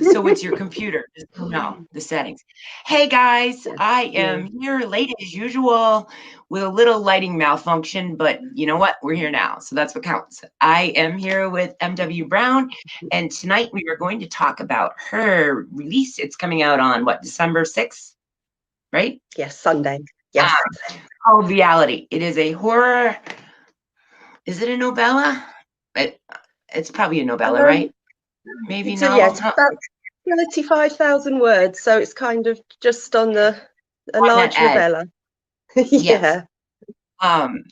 So it's your computer. Just no, the settings. Hey guys, I am here late as usual with a little lighting malfunction, but you know what? We're here now, so that's what counts. I am here with M.W. Brown, and tonight we are going to talk about her release. It's coming out on what, December 6th, right? Yes, Sunday. Yes. Called Reality. It is a horror. Is it a novella? It's probably a novella, Um, right? Maybe it's novel. about 35,000 words, so it's kind of just on a On the large edge. novella. Yes. Yeah. Um,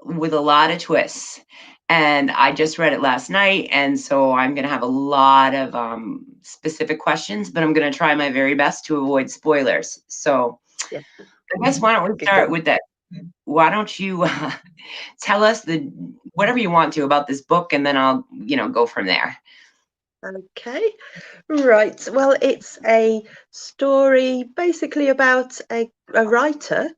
with a lot of twists. And I just read it last night, and so I'm going to have a lot of specific questions, but I'm going to try my very best to avoid spoilers. So Yeah. I guess why don't we Good start one. with that? Why don't you tell us whatever you want to about this book, and then I'll go from there. Okay. Right. Well, it's a story basically about a writer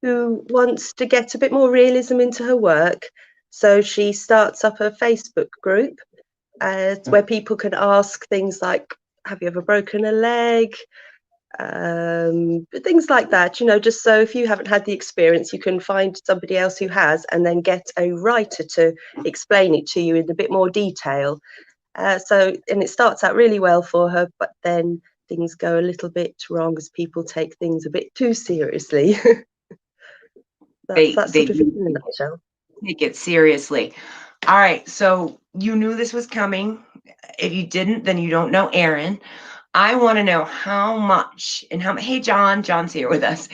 who wants to get a bit more realism into her work. So she starts up a Facebook group where people can ask things like, have you ever broken a leg? Things like that, just so if you haven't had the experience, you can find somebody else who has and then get a writer to explain it to you in a bit more detail. And it starts out really well for her, but then things go a little bit wrong as people take things a bit too seriously. That's They sort of it do in a nutshell. take it seriously. All right, so you knew this was coming. If you didn't, then you don't know Aaron. I want to know how much and how. Hey, John's here with us.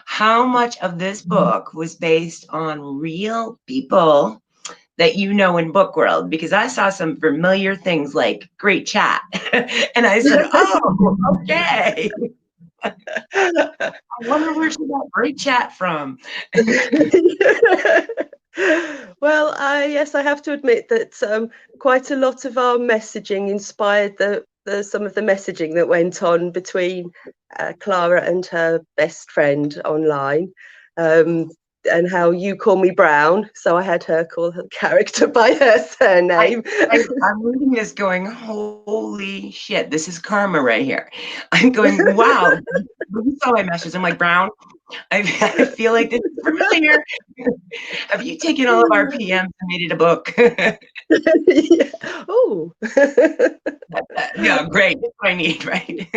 How much of this book was based on real people that you know in book world? Because I saw some familiar things like great chat, and I said, "Oh, okay." I wonder where she got great chat from. Well, yes, I have to admit that quite a lot of our messaging inspired some of the messaging that went on between Clara and her best friend online. Um, and how you call me Brown, so I had her call her character by her surname. I'm reading this going, holy shit, this is karma right here. I'm going, wow. You saw my message. I'm like, Brown, I feel like this is familiar. Have you taken all of our PMs and made it a book? Yeah. Oh. Yeah, great. That's what I need, right?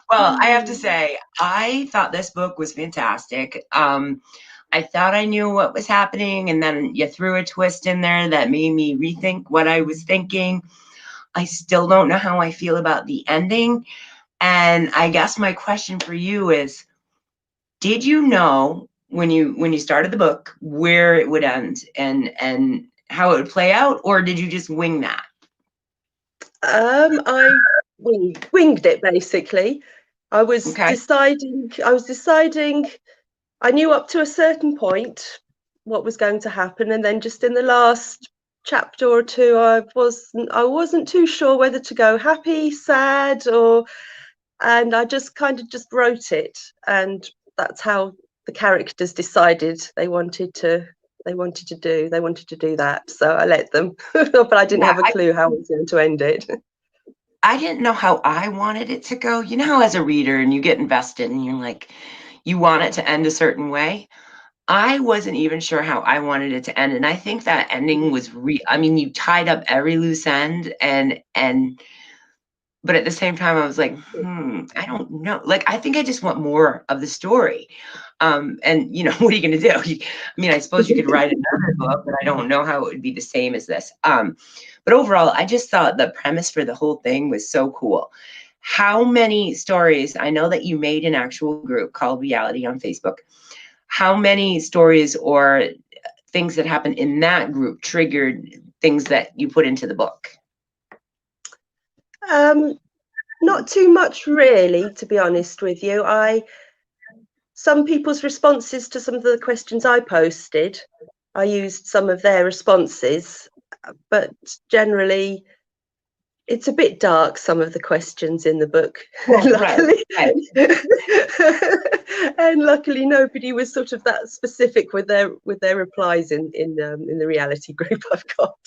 Well, I have to say, I thought this book was fantastic. I thought I knew what was happening, and then you threw a twist in there that made me rethink what I was thinking. I still don't know how I feel about the ending. And I guess my question for you is, did you know when you started the book where it would end and how it would play out, or did you just wing that? I winged it basically. I was Okay. deciding. I was deciding. I knew up to a certain point what was going to happen, and then just in the last chapter or two, I wasn't too sure whether to go happy, sad, and I just kind of just wrote it, and that's how the characters decided they wanted to do that. So I let them, but I didn't Yeah, have a clue how I was going to end it. I didn't know how I wanted it to go. You know how as a reader and you get invested and you're like, you want it to end a certain way. I wasn't even sure how I wanted it to end. And I think that ending was I mean, you tied up every loose end and but at the same time I was like, I don't know. Like I think I just want more of the story. And what are you gonna do? I mean, I suppose you could write another book, but I don't know how it would be the same as this. But overall, I just thought the premise for the whole thing was so cool. How many stories? I know that you made an actual group called Reality on Facebook. How many stories or things that happened in that group triggered things that you put into the book? um, Not too much, really, to be honest with you. Some people's responses to some of the questions I posted, I used some of their responses, but generally it's a bit dark, some of the questions in the book. Well, right, Luckily. right. And luckily nobody was sort of that specific with their replies in the reality group I've got.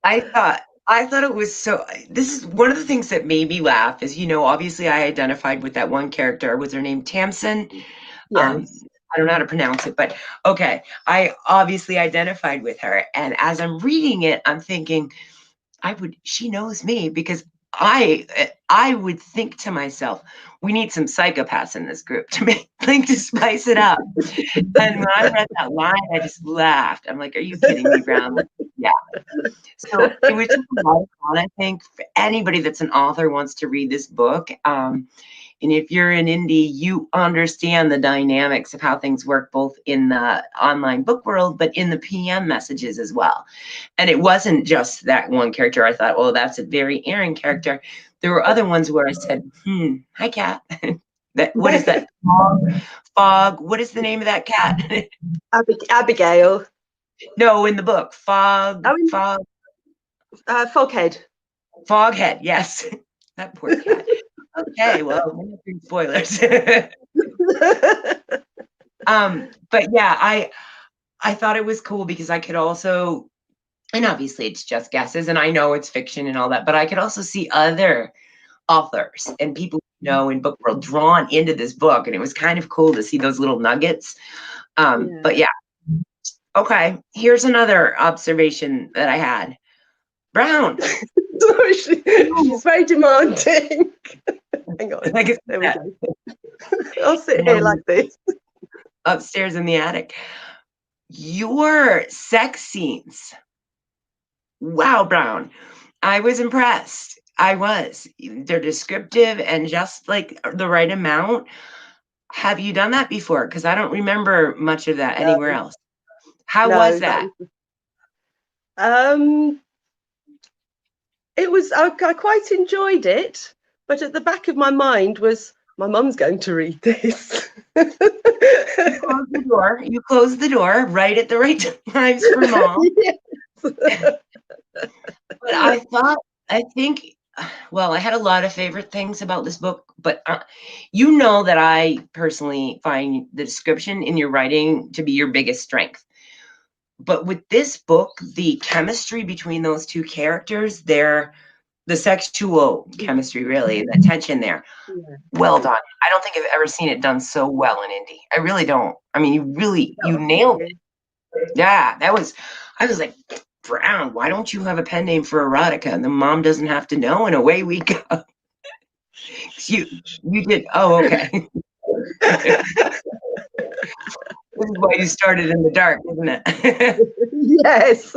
I thought I thought it was so. This is one of the things that made me laugh. Is obviously I identified with that one character. Was her name Tamsin? Yes. I don't know how to pronounce it, but okay. I obviously identified with her, and as I'm reading it, I'm thinking, she knows me because I would think to myself, we need some psychopaths in this group to to spice it up. And when I read that line, I just laughed. I'm like, are you kidding me, Brown? Like, yeah. So it was just a lot of fun, I think, for anybody that's an author wants to read this book. And if you're an indie, you understand the dynamics of how things work, both in the online book world, but in the PM messages as well. And it wasn't just that one character. I thought, well, that's a very Aaron character. There were other ones where I said, hi, cat. What is that? Fog. What is the name of that cat? Abigail. No, in the book. Oh, Foghead. Foghead. Yes. That poor cat. Okay, well, we're not doing spoilers. But yeah, I thought it was cool because I could also, and obviously it's just guesses, and I know it's fiction and all that, but I could also see other authors and people in book world drawn into this book, and it was kind of cool to see those little nuggets. But yeah, okay. Here's another observation that I had. Brown. She's very demanding. Hang on. There we go. I'll sit here like this. Upstairs in the attic. Your sex scenes. Wow, Brown. I was impressed. I was. They're descriptive and just like the right amount. Have you done that before? Because I don't remember much of that anywhere else. How was that? It was, I quite enjoyed it, but at the back of my mind was, my mum's going to read this. You closed the door right at the right times for mom. Yes. But I think, well, I had a lot of favorite things about this book, but that I personally find the description in your writing to be your biggest strength. But with this book, the chemistry between those two characters, the sexual chemistry, really, the tension there. Yeah. Well done. I don't think I've ever seen it done so well in indie. I really don't. I mean, you nailed it. Yeah, I was like, Brown, why don't you have a pen name for erotica? And the mom doesn't have to know, and away we go. You did. Oh, okay. This is why you started in the dark, isn't it? Yes.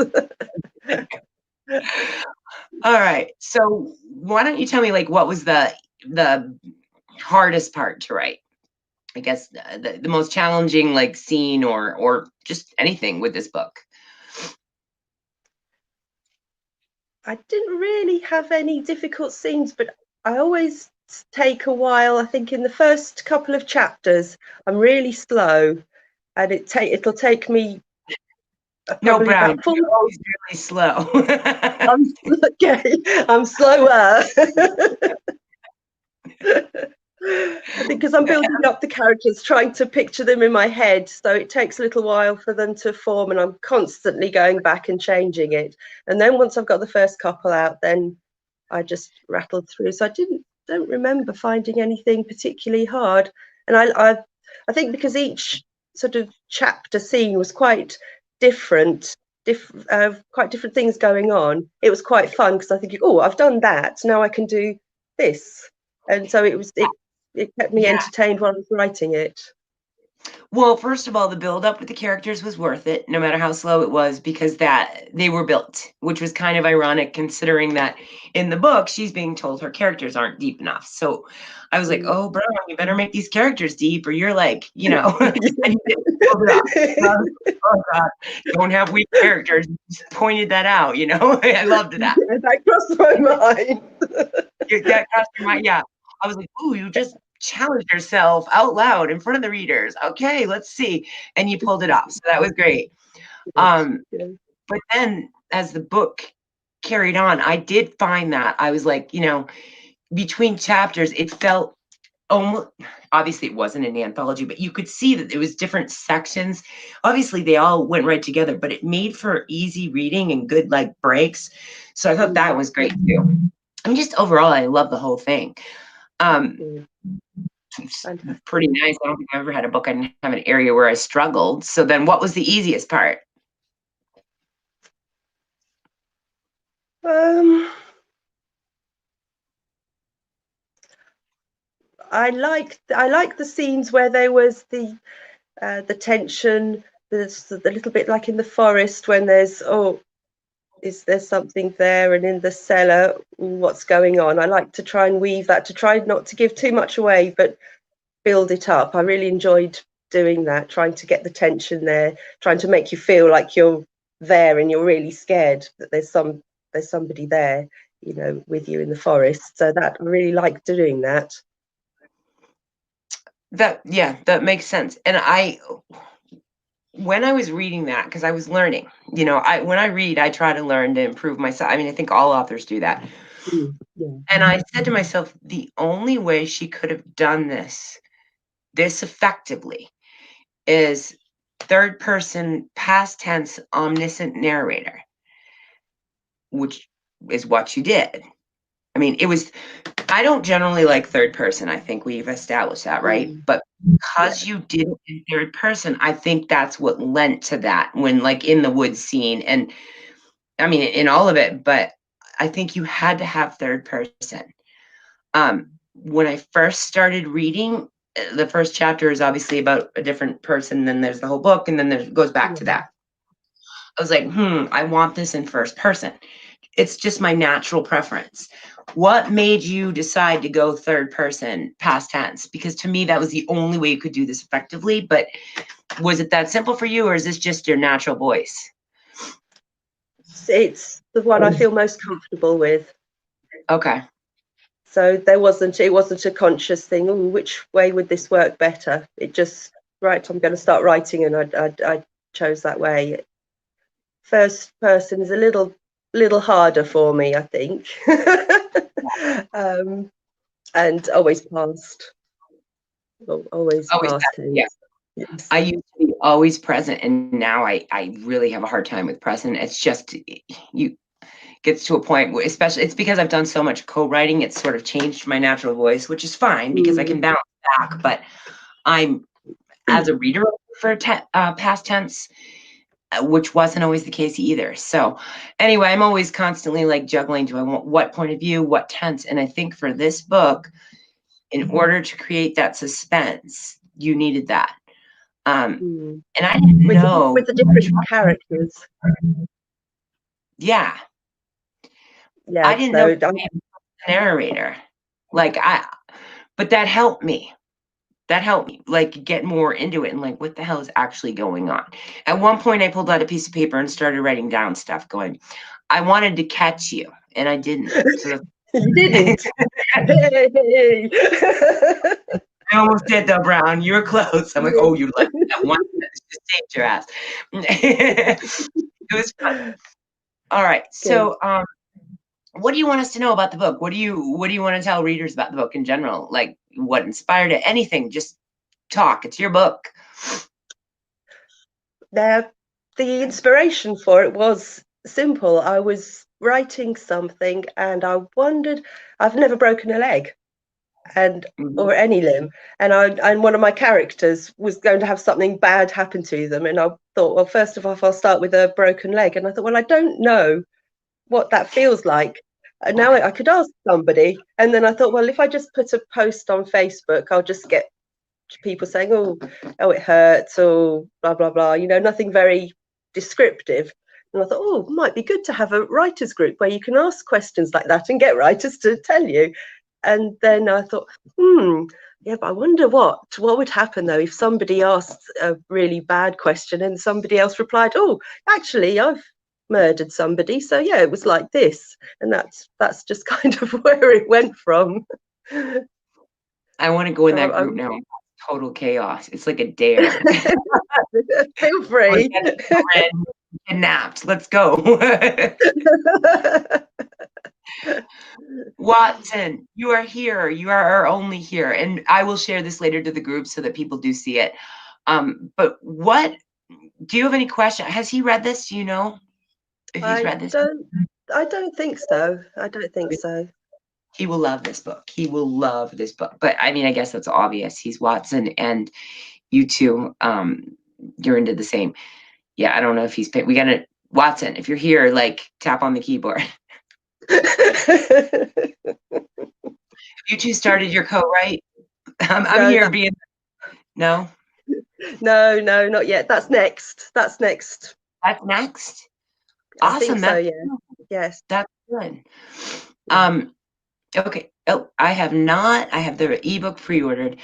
All right. So why don't you tell me, like, what was the hardest part to write? I guess the most challenging, like, scene or just anything with this book. I didn't really have any difficult scenes, but I always take a while. I think in the first couple of chapters, I'm really slow, and it'll take me. No, Brown, you're always really slow. I'm slower. I think because I'm building up the characters, trying to picture them in my head, so it takes a little while for them to form, and I'm constantly going back and changing it. And then once I've got the first couple out, then I just rattled through. So I don't remember finding anything particularly hard. And I think because each sort of chapter scene was quite different, quite different things going on. It was quite fun because I think, oh, I've done that, now I can do this. And so it kept me entertained while I was writing it. Well, first of all, the build up with the characters was worth it, no matter how slow it was, because they were built, which was kind of ironic considering that in the book, she's being told her characters aren't deep enough. So I was like, oh, bro, you better make these characters deep, or you're like, and you oh God, don't have weak characters. You just pointed that out, I loved that. That crossed my mind. That crossed your mind, yeah. I was like, ooh, you just challenge yourself out loud in front of the readers. Okay, let's see. And you pulled it off. So that was great. But then as the book carried on, I did find that I was like, between chapters, it felt almost, obviously it wasn't an anthology, but you could see that it was different sections. Obviously they all went right together, but it made for easy reading and good like breaks. So I thought that Mm, was great too. I mean, just overall, I love the whole thing. Um, mm, it's fantastic. pretty nice. I don't think I ever had a book I didn't have an area where I struggled. So then what was the easiest part? Um, I like the scenes where there was the tension. There's the little bit like in the forest when there's, oh, is there something there, and in the cellar, what's going on. I like to try and weave that, to try not to give too much away, but build it up. I really enjoyed doing that, trying to get the tension there, trying to make you feel like you're there and you're really scared that there's somebody there, you know, with you in the forest. So that I really like doing that. That, yeah, that makes sense. And when I was reading that, because I was learning, when I read, I try to learn to improve myself. I mean, I think all authors do that. Yeah. And I said to myself, the only way she could have done this effectively is third person past tense omniscient narrator, which is what you did. I mean, I don't generally like third person. I think we've established that, right? Mm, But yeah. because you did it in third person, I think that's what lent to that when, like, in the woods scene, and I mean, in all of it, but I think you had to have third person. When I first started reading, the first chapter is obviously about a different person, then there's the whole book, and then it goes back to Yeah. that. I was like, I want this in first person. It's just my natural preference. What made you decide to go third person past tense? Because to me, that was the only way you could do this effectively. But was it that simple for you, or is this just your natural voice? It's the one I feel most comfortable with. Okay. So it wasn't a conscious thing. Oh, which way would this work better? It just, right, I'm going to start writing, and I chose that way. First person is a little harder for me, I think. um, and always past, always Always, past yeah. tense. Yes. I used to be always present, and now I really have a hard time with present. It's just you gets to a point where, especially, it's because I've done so much co-writing, it's sort of changed my natural voice, which is fine because I Mm. can bounce back. But I'm, as a reader, for past tense, which wasn't always the case either. So anyway, I'm always constantly like juggling. Do I want what point of view, what tense? And I think for this book, in order to create that suspense, you needed that. Mm. And I didn't know. With the different characters. Yeah, Yeah. I didn't know So the narrator. Like but that helped me. That helped me like get more into it and like what the hell is actually going on. At one point, I pulled out a piece of paper and started writing down stuff. Going, I wanted to catch you, and I didn't. So you didn't. Hey. I almost did though, Brown. You were close. I'm like, oh, you like that one sentence, just saved your ass. It was fun. All right. Good. So, what do you want us to know about the book? What do you want to tell readers about the book in general? Like, what inspired it? Anything? Just talk. It's your book. Now, the inspiration for it was simple. I was writing something and I wondered, I've never broken a leg and Mhm. or any limb, and one of my characters was going to have something bad happen to them, and I thought, well, first of all, I'll start with a broken leg, and I thought, well, I don't know what that feels like. And now I could ask somebody, and then I thought, well, if I just put a post on Facebook, I'll just get people saying, oh, it hurts, or blah blah blah. You know, nothing very descriptive. And I thought, oh, it might be good to have a writers group where you can ask questions like that and get writers to tell you. And then I thought, yeah, but I wonder what would happen though if somebody asked a really bad question and somebody else replied, oh, actually, I've murdered somebody. So yeah, it was like this, and that's just kind of where it went from. I want to go in So that group I'm now. Total chaos. It's like a dare. feel Wanna free. get it read. kidnapped. Let's go. Watson, you are here. You are our only here. And I will share this later to the group so that people do see it. But what do you have any question? Has he read this? Do you know if he's I read this? don't think so. I don't think so. He will love this book. He will love this book. But I mean, I guess that's obvious. He's Watson, and you two, you're into the same. Yeah, I don't know if he's we gotta Watson, if you're here, like tap on the keyboard. You two started your co-write. I'm No, here being no. no, not yet. That's next. That's next. That's next. I think Awesome. so. Yeah. Yes. That's good. Okay. Oh, I have the ebook pre-ordered.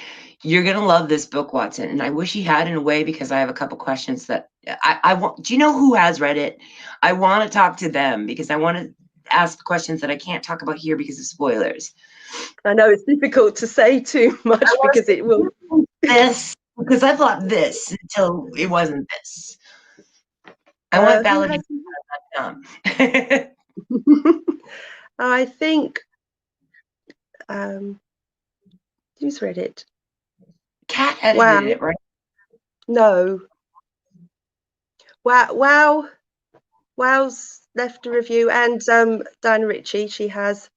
You're gonna love this book, Watson. And I wish he had in a way, because I have a couple questions that I want. Do you know who has read it? I want to talk to them because I want to ask questions that I can't talk about here because of spoilers. I know it's difficult to say too much because it will. This because I thought this until it wasn't this. I want validation. I think. Who's read it? Kat edited it, right? No. Wow's left a review, and Diana Ritchie, she has,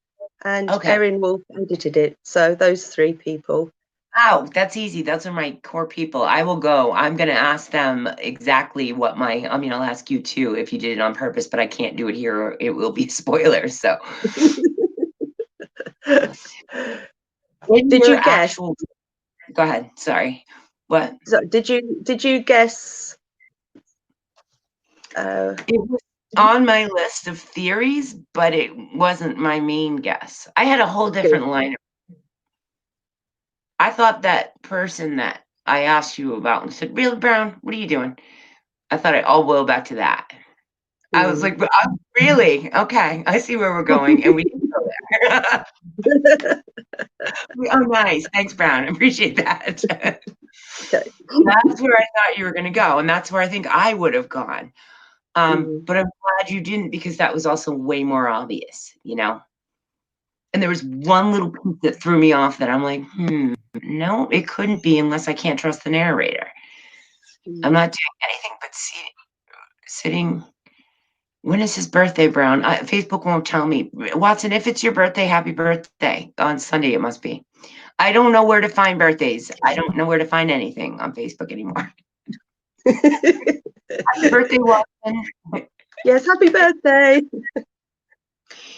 and Erin Wolf edited it. So those three people. Oh, that's easy. Those are my core people. I will go. I'm going to ask them exactly what I'll ask you too if you did it on purpose, but I can't do it here or it will be spoilers. So did you guess? Go ahead. Sorry. What? So did you guess? It was on my list of theories, but it wasn't my main guess. I had a whole different line. I thought that person that I asked you about and said, "Real Brown, what are you doing?" I thought it all boiled back to that. I was like, really? Okay, I see where we're going, and we didn't go there. Oh, nice. Thanks, Brown. I appreciate that. Okay. That's where I thought you were going to go, and that's where I think I would have gone. But I'm glad you didn't, because that was also way more obvious, And there was one little piece that threw me off that I'm like, no, it couldn't be unless I can't trust the narrator. I'm not doing anything but sitting. When is his birthday, Brown? Facebook won't tell me. Watson, if it's your birthday, happy birthday. On Sunday, it must be. I don't know where to find birthdays. I don't know where to find anything on Facebook anymore. Happy birthday, Watson. Yes, happy birthday.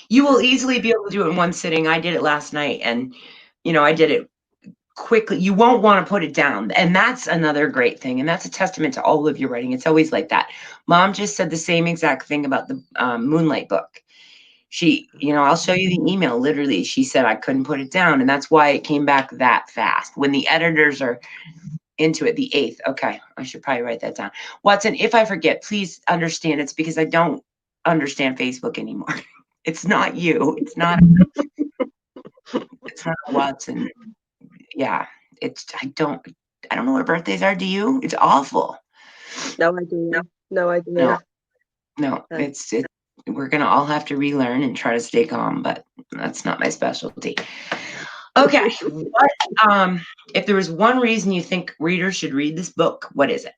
You will easily be able to do it in one sitting. I did it last night, and, I did it quickly. You won't want to put it down. And that's another great thing. And that's a testament to all of your writing. It's always like that. Mom just said the same exact thing about the Moonlight book. She, I'll show you the email. Literally, she said I couldn't put it down. And that's why it came back that fast. When the editors are into it, the 8th. Okay, I should probably write that down. Watson, if I forget, please understand it's because I don't understand Facebook anymore. It's not you. It's not Watson. Yeah, I don't know what birthdays are. Do you? It's awful. No idea. No idea. No, it's we're gonna all have to relearn and try to stay calm, but that's not my specialty. Okay, if there was one reason you think readers should read this book, what is it?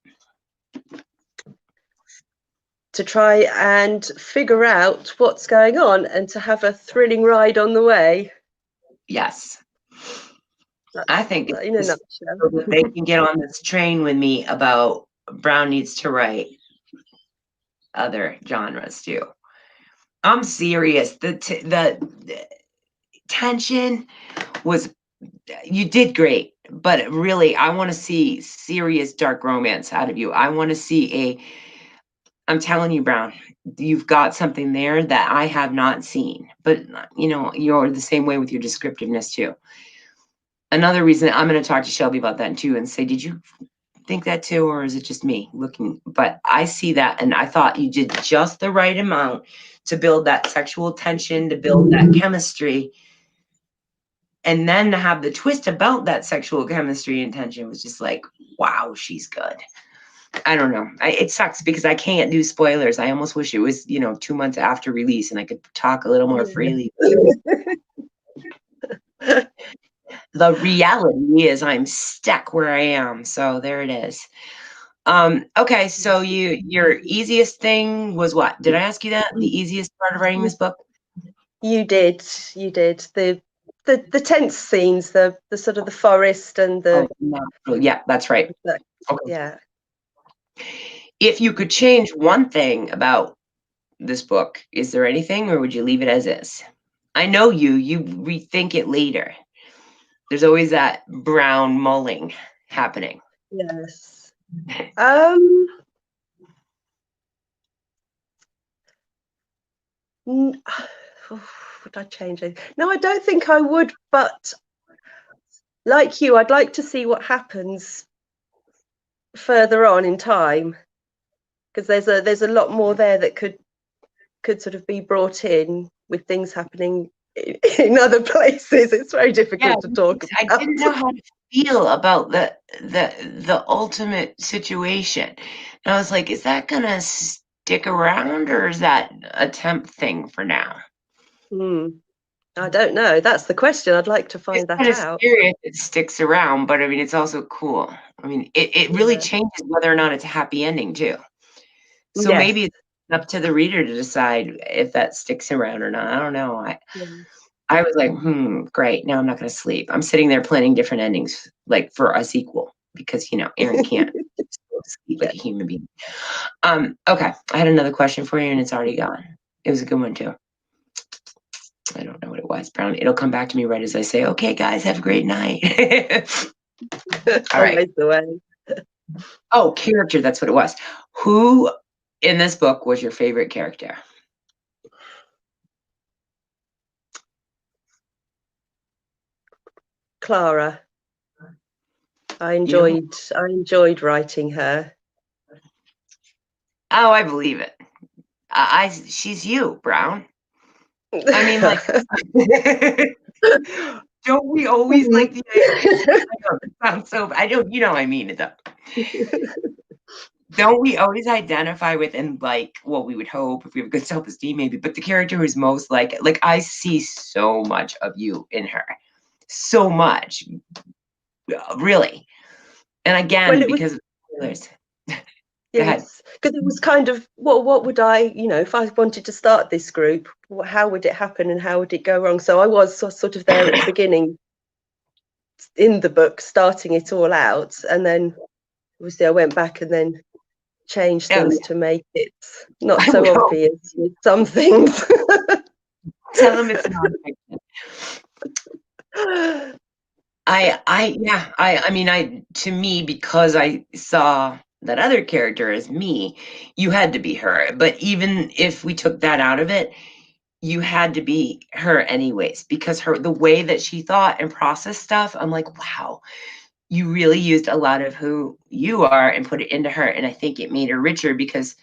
To try and figure out what's going on and to have a thrilling ride on the way. Yes. I think in a nutshell. they can get on this train with me about Brown needs to write other genres too. I'm serious. The tension was, you did great, but really, I want to see serious dark romance out of you. I want to see I'm telling you, Brown, you've got something there that I have not seen, but you're the same way with your descriptiveness too. Another reason, I'm going to talk to Shelby about that too and say, did you think that too, or is it just me looking? But I see that, and I thought you did just the right amount to build that sexual tension, to build that chemistry, and then to have the twist about that sexual chemistry and tension was just like, wow, she's good. I don't know. It sucks because I can't do spoilers. I almost wish it was, 2 months after release and I could talk a little more freely. The reality is I'm stuck where I am. So there it is. Okay, so your easiest thing was what? Did I ask you that? The easiest part of writing this book? You did. The tense scenes, the sort of the forest and Oh, natural. Yeah, that's right. Okay. yeah. If you could change one thing about this book, is there anything, or would you leave it as is? I know you rethink it later. There's always that brown mulling happening. Yes. Would I change it? No, I don't think I would, but like you, I'd like to see what happens further on in time, because there's a lot more there that could sort of be brought in with things happening in other places. It's very Yeah, difficult to talk I about. didn't know how to feel about the ultimate situation. And I was like, is that gonna stick around, or is that a temp thing for now? I don't know. That's the question. I'd like to It's find that kind of out. scary if it sticks around, but I mean, it's also cool. I mean, it really Yeah. changes whether or not it's a happy ending too. So Yes. maybe it's up to the reader to decide if that sticks around or not. I don't know. Yes. I was like, great. Now I'm not going to sleep. I'm sitting there planning different endings, like for a sequel, because Aaron can't sleep like Yeah. a human being. Okay, I had another question for you, and it's already gone. It was a good one too. I don't know what it was, Brown. It'll come back to me right as I say, "Okay, guys, have a great night." All right. Always the way. Oh, character. That's what it was. Who in this book was your favorite character? Clara. I You know who? enjoyed writing her. Oh, I believe it. She's you, Brown. I mean, like, don't we always like the I know it sounds so I don't I mean it though. Don't we always identify with and like, well, we would hope if we have good self-esteem maybe, but the character who's most like I see so much of you in her. So much. Really. And Well, again, it was, because of spoilers. Go ahead. yes, because it was kind of, what would I, if I wanted to start this group, how would it happen and how would it go wrong? So I was sort of there at the beginning in the book, starting it all out, and then obviously I went back and then changed Oh, things to make it not I would so hope. obvious with some things. Tell them it's nonfiction. I mean, to me, because I saw that other character as me, you had to be her. But even if we took that out of it, you had to be her anyways, because the way that she thought and processed stuff, I'm like, wow, you really used a lot of who you are and put it into her. And I think it made her richer because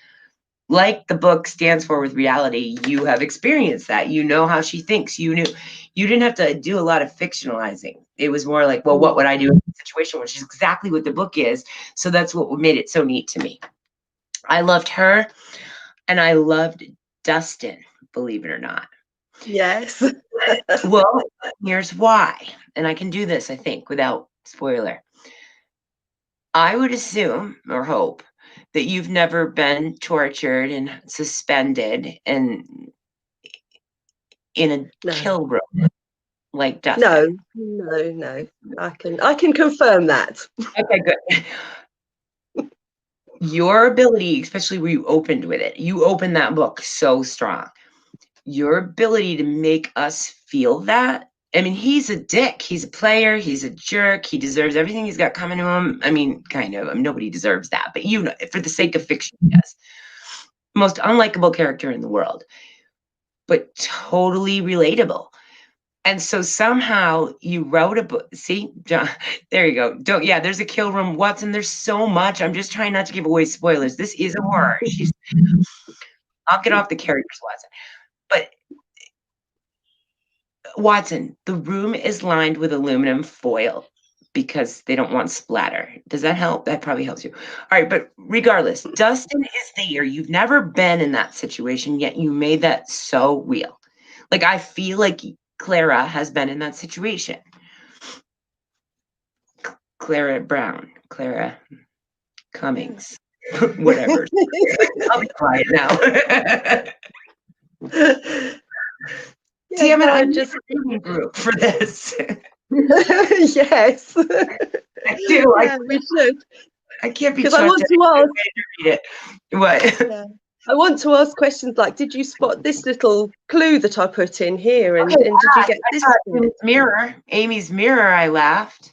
like the book stands for with reality, you have experienced that. You know how she thinks. You didn't have to do a lot of fictionalizing. It was more like, well, what would I do in this situation, which is exactly what the book is. So that's what made it so neat to me. I loved her and I loved Dustin, believe it or not. Yes. Well, here's why. And I can do this, I think, without spoiler. I would assume or hope that you've never been tortured and suspended and in a No. kill room like Dustin. No. I can confirm that. Okay, good. Your ability, especially where you opened with it, you opened that book so strong. Your ability to make us feel that. I mean, he's a dick. He's a player. He's a jerk. He deserves everything he's got coming to him. I mean, kind of. I mean, nobody deserves that, but for the sake of fiction, yes. Most unlikable character in the world, but totally relatable. And so somehow you wrote a book. See, John, there you go. There's a kill room. Watson, there's so much. I'm just trying not to give away spoilers. This is a horror. I'll get off the characters, Watson. But Watson, the room is lined with aluminum foil because they don't want splatter. Does that help? That probably helps you. All right, but regardless, Dustin is there. You've never been in that situation, yet you made that so real. Like, I feel like Clara has been in that situation. Clara Brown, Clara Cummings, whatever. I'll be quiet now. See, No, I I need just a reading group for this. yes. I do. Yeah, we should. I can't be Because I trusted. want to ask. Read it. What? Yeah. I want to ask questions like, did you spot this little clue that I put in here? And, Okay, and did you get I this? saw Amy's mirror. Amy's mirror, I laughed.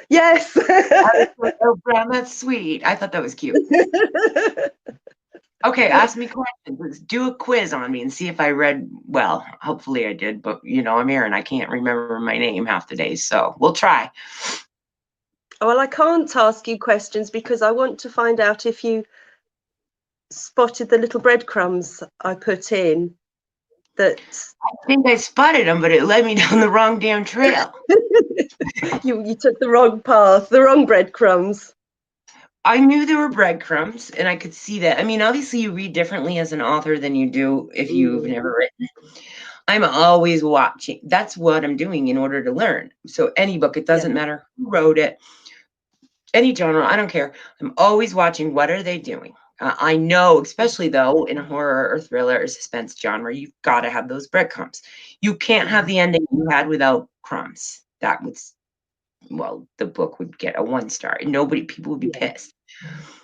Yes. I was like, oh, Brown, that's sweet. I thought that was cute. Okay, ask me questions. Let's do a quiz on me and see if I read well. Hopefully I did, but I'm Aaron. I can't remember my name half the day, so we'll try. Well, I can't ask you questions because I want to find out if you spotted the little breadcrumbs I put in. That I think I spotted them, but it led me down the wrong damn trail. you took the wrong path, the wrong breadcrumbs. I knew there were breadcrumbs, and I could see that. I mean, obviously, you read differently as an author than you do if you've never written. I'm always watching. That's what I'm doing in order to learn. So any book, it doesn't matter who wrote it, any genre, I don't care. I'm always watching. What are they doing? I know, especially though, in a horror or thriller or suspense genre, you've got to have those breadcrumbs. You can't have the ending you had without crumbs. That would, well, the book would get a 1 star. People would be pissed.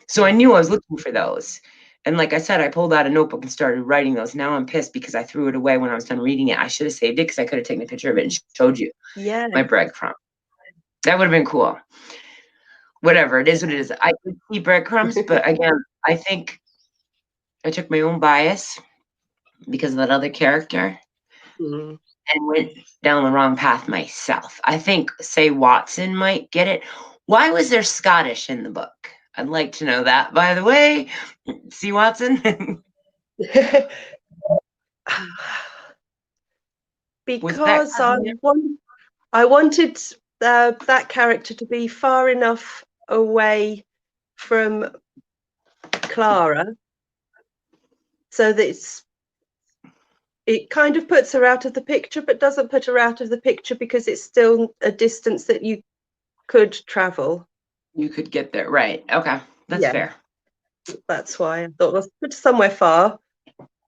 So I knew I was looking for those. And like I said, I pulled out a notebook and started writing those. Now I'm pissed because I threw it away when I was done reading it. I should have saved it because I could have taken a picture of it and showed you my breadcrumb. That would have been cool. Whatever, it is what it is. I could see breadcrumbs, but again, I think I took my own bias because of that other character and went down the wrong path myself. I think, say, Watson might get it. Why was there Scottish in the book? I'd like to know that, by the way. See, Watson? Because I wanted that character to be far enough away from Clara so that it kind of puts her out of the picture, but doesn't put her out of the picture because it's still a distance that you could travel. You could get there, right? Okay, that's fair. That's why I thought let's put somewhere far.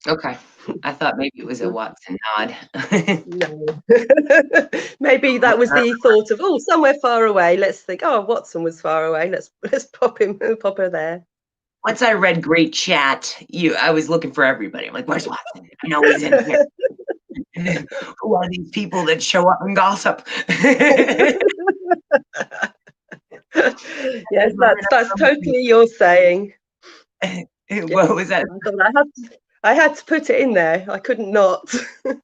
Okay, I thought maybe it was a Watson nod. No, maybe that was the thought of somewhere far away. Let's think. Oh, Watson was far away. Let's pop her there. Once I read Great Chat, I was looking for everybody. I'm like, where's Watson? I know he's in here. Who are these people that show up and gossip? Yes, that's totally your saying. What was that? I had to put it in there. I couldn't not. I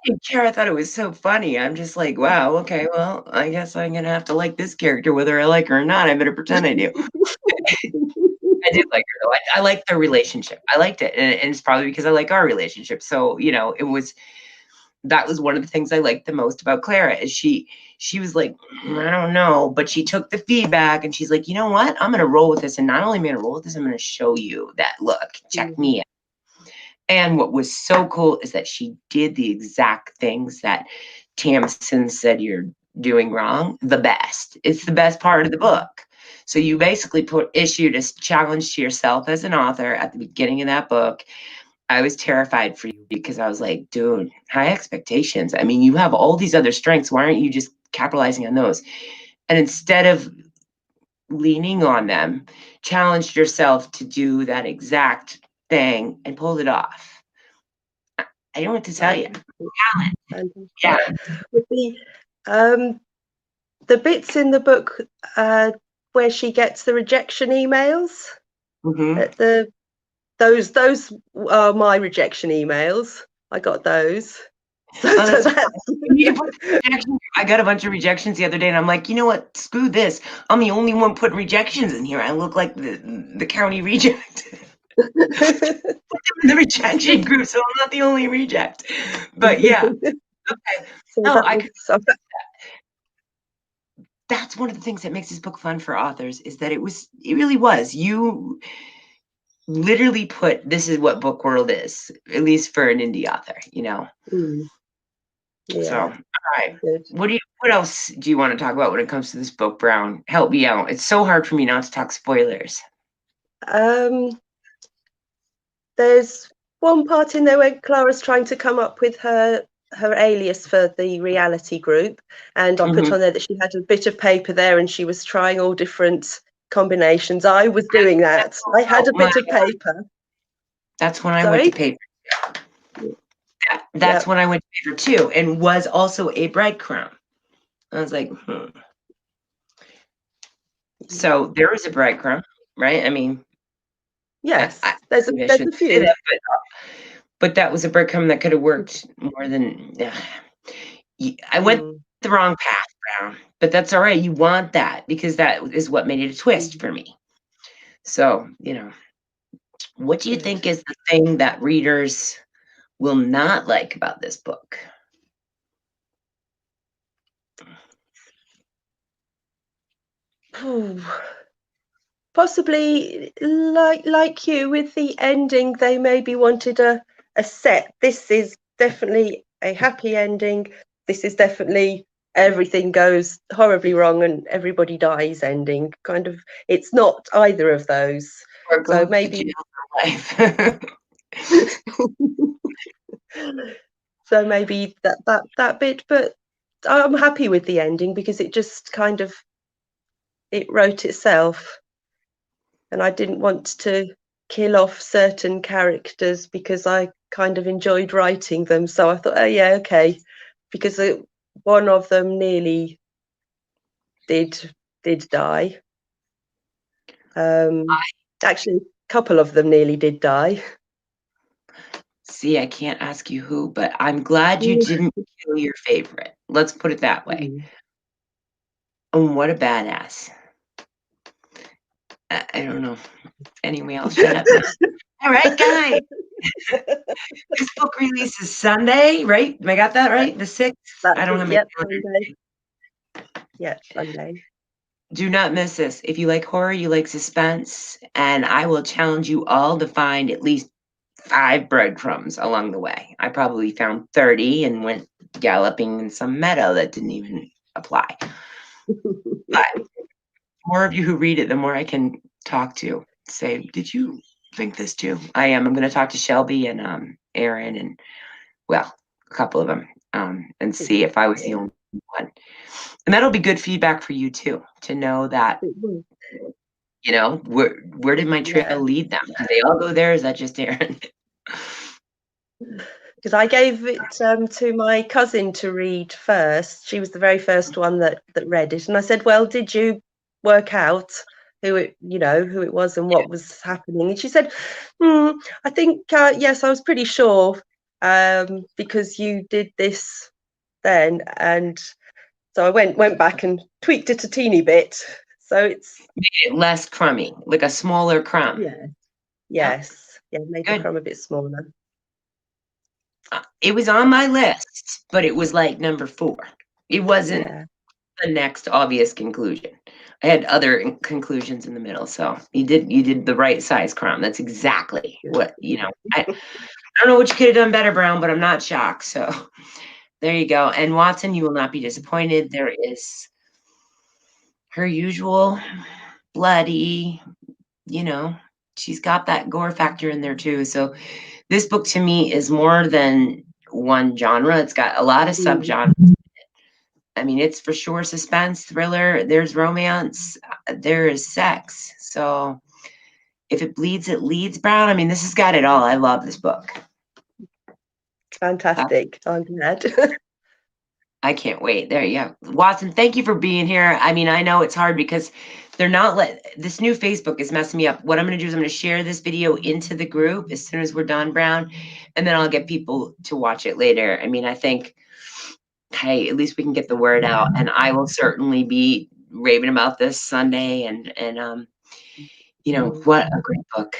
didn't care. I thought it was so funny. I'm just like, wow, okay, well, I guess I'm gonna have to like this character whether I like her or not. I better pretend I do. I did like her though. I liked their relationship. I liked it, and it's probably because I like our relationship. So that was one of the things I liked the most about Clara is she was like, I don't know, but she took the feedback and she's like, you know what? I'm gonna roll with this, and not only am I gonna roll with this, I'm gonna show you that. Look, check me out. And what was so cool is that she did the exact things that Tamsin said you're doing wrong the best. It's the best part of the book. So you basically issued a challenge to yourself as an author at the beginning of that book. I was terrified for you because I was like, dude, high expectations. I mean, you have all these other strengths. Why aren't you just capitalizing on those? And instead of leaning on them, challenged yourself to do that exact thing and pulled it off. I don't know what to tell you. Talent. Yeah. The bits in the book where she gets the rejection emails, those are my rejection emails. I got those. I got a bunch of rejections the other day, and I'm like, you know what? Screw this. I'm the only one putting rejections in here. I look like the county reject. The rejection group, so I'm not the only reject. But yeah. Okay. So that's one of the things that makes this book fun for authors, is that it really was. You literally put, this is what book world is, at least for an indie author, you know? Mm. So, Yeah, all right. good. What else do you want to talk about when it comes to this book, Brown? Help me out. It's so hard for me not to talk spoilers. Um, there's one part in there where Clara's trying to come up with her alias for the reality group, and I put Mhm. on there that she had a bit of paper there and she was trying all different combinations. I was doing that. I had Oh a my, bit of paper. that's when I went to Sorry? paper. That's Yeah. when I went to paper too, and was also a breadcrumb. I was like, So there was a breadcrumb, right? I mean, Yes. maybe I There's shouldn't a say few. that, but that was a breadcrumb that could have worked more than. I went Mm. the wrong path, Brown, but that's all right. You want that because that is what made it a twist Mm. for me. So, what do you Good. think is the thing that readers will not like about this book? Ooh. Possibly like you with the ending, they maybe wanted a set. This is definitely a happy ending. This is definitely everything goes horribly wrong and everybody dies ending. Kind of, it's not either of those. Or So go to jail maybe for life? so maybe that bit, but I'm happy with the ending because it just kind of it wrote itself. And I didn't want to kill off certain characters because I kind of enjoyed writing them. So I thought, oh yeah, okay, because one of them nearly did die. Um, Actually, a couple of them nearly did die. See, I can't ask you who, but I'm glad you didn't kill your favorite. Let's put it that way. Mm. And what a badass. I don't know. Anyway, I'll shut up now. All right, guys. This book releases Sunday, right? Am I got that right? The 6th? I That's don't it. have my Yep, calendar. Sunday. Yeah, Sunday. Do not miss this. If you like horror, you like suspense, and I will challenge you all to find at least 5 breadcrumbs along the way. I probably found 30 and went galloping in some meadow that didn't even apply. But the more of you who read it, the more I can talk to. Say, did you think this too? I am. I'm going to talk to Shelby and Aaron and, well, a couple of them, and see if I was the only one. And that'll be good feedback for you too, to know that, where did my trail Yeah, lead them? Do they all go there? Is that just Aaron? because I gave it to my cousin to read first. She was the very first one that read it, and I said, "Well, did you work out who it was and what was happening?" And she said, "I think yes, I was pretty sure because you did this then." And so I went back and tweaked it a teeny bit. So it's Less crummy, like a smaller crumb. yeah, Yep, yes, yeah, made the good. crumb a bit smaller. It was on my list, but it was like number 4. It wasn't Yeah. the next obvious conclusion. I had other conclusions in the middle, so you did the right size crumb. That's exactly what, I don't know what you could have done better, Brown, but I'm not shocked. So there you go. And Watson, you will not be disappointed. There is her usual bloody, you know, she's got that gore factor in there too. So this book to me is more than one genre. It's got a lot of Mm. subgenres. I mean, it's for sure suspense, thriller, there's romance, there is sex. So if it bleeds, it leads, Brown. I mean, this has got it all. I love this book. Uh, Fantastic. I'm glad. I can't wait. There you go. Watson, thank you for being here. I mean, I know it's hard because they're not this new Facebook is messing me up. What I'm going to do is I'm going to share this video into the group as soon as we're done, Brown, and then I'll get people to watch it later. I mean, I think, hey, at least we can get the word out, and I will certainly be raving about this Sunday. And Mm. what a great book.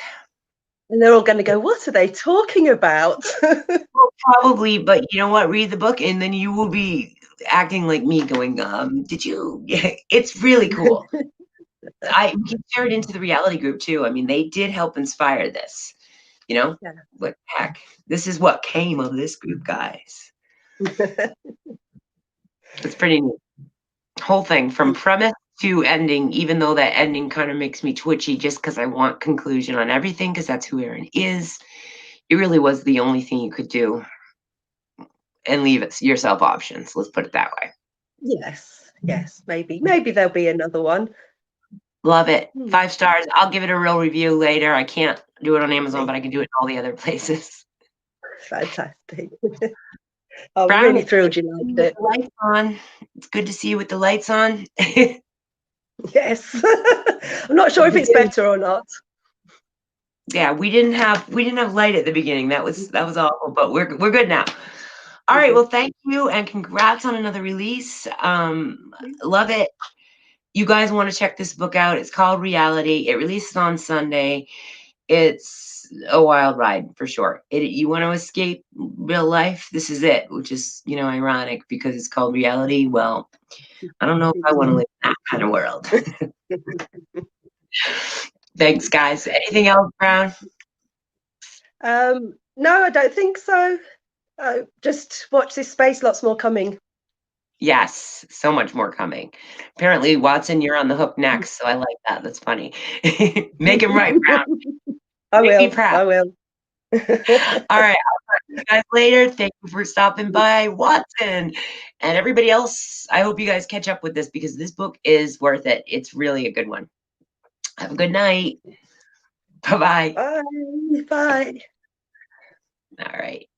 And they're all going to go, what are they talking about? Well, probably, but you know what? Read the book, and then you will be acting like me going, did you? It's really cool. We can share it into the reality group too. I mean, they did help inspire this, you know? Yeah. What the heck? This is what came of this group, guys. It's pretty neat. Whole thing from premise to ending, even though that ending kind of makes me twitchy just because I want conclusion on everything, because that's who Aaron is. It really was the only thing you could do and leave it yourself options. Let's put it that way. Yes, maybe there'll be another one. Love it. 5 stars. I'll give it a real review later. I can't do it on Amazon, but I can do it in all the other places. Fantastic. I'm Brown, really it's good thrilled you to see you liked with it. the lights on. It's good to see you with the lights on. Yes. I'm not sure if it's better or not. Yeah, we didn't have light at the beginning. That was awful, but we're good now. All right, well, thank you and congrats on another release. Love it. You guys want to check this book out. It's called Reality. It releases on Sunday. It's a wild ride for sure. You want to escape real life? This is it, which is, ironic because it's called Reality. Well, I don't know if I want to live in that kind of world. Thanks, guys. Anything else, Brown? No, I don't think so. Just watch this space. Lots more coming. Yes, so much more coming. Apparently, Watson, you're on the hook next, so I like that. That's funny. Make him right, Brown. I Make me will. proud. I will. All right, I'll talk to you guys later. Thank you for stopping by, Watson. And everybody else, I hope you guys catch up with this because this book is worth it. It's really a good one. Have a good night. Bye-bye. Bye. Bye. All right.